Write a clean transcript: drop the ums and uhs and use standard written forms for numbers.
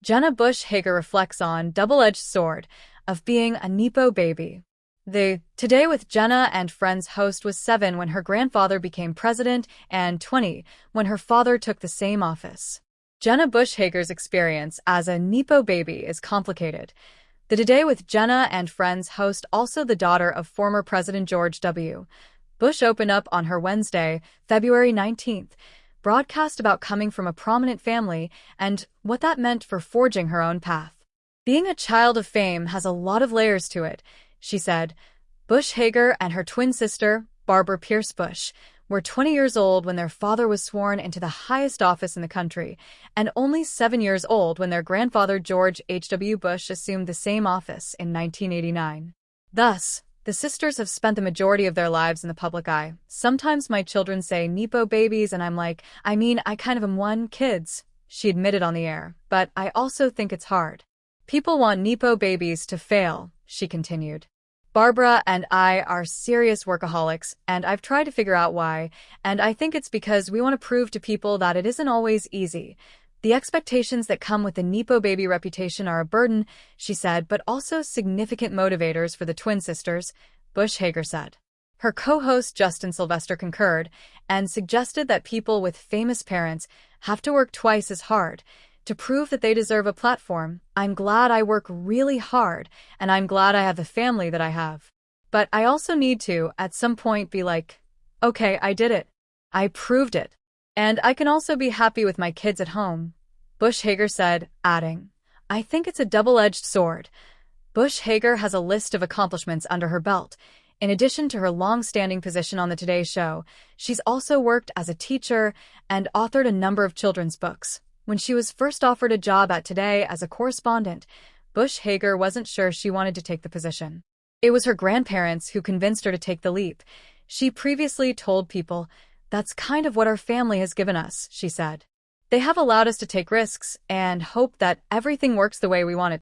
Jenna Bush Hager reflects on double-edged sword of being a Nepo baby. The Today with Jenna and Friends host was 7 when her grandfather became president and 20 when her father took the same office. Jenna Bush Hager's experience as a Nepo baby is complicated. The Today with Jenna and Friends host, also the daughter of former President George W. Bush, opened up on her Wednesday, February 19th, broadcast about coming from a prominent family and what that meant for forging her own path. Being a child of fame has a lot of layers to it, she said. Bush Hager and her twin sister, Barbara Pierce Bush, were 20 years old when their father was sworn into the highest office in the country, and only 7 years old when their grandfather George H.W. Bush assumed the same office in 1989. Thus, the sisters have spent the majority of their lives in the public eye. Sometimes my children say Nepo babies and I'm like, I kind of am one, kids, she admitted on the air, but I also think it's hard. People want Nepo babies to fail, she continued. Barbara and I are serious workaholics, and I've tried to figure out why, and I think it's because we want to prove to people that it isn't always easy. The expectations that come with the Nepo baby reputation are a burden, she said, but also significant motivators for the twin sisters, Bush Hager said. Her co-host Justin Sylvester concurred and suggested that people with famous parents have to work twice as hard to prove that they deserve a platform. I'm glad I work really hard, and I'm glad I have the family that I have. But I also need to, at some point, be like, okay, I did it. I proved it. And I can also be happy with my kids at home, Bush Hager said, adding, I think it's a double-edged sword. Bush Hager has a list of accomplishments under her belt. In addition to her long-standing position on the Today Show, she's also worked as a teacher and authored a number of children's books. When she was first offered a job at Today as a correspondent, Bush Hager wasn't sure she wanted to take the position. It was her grandparents who convinced her to take the leap. She previously told People, that's kind of what our family has given us, she said. They have allowed us to take risks and hope that everything works the way we want it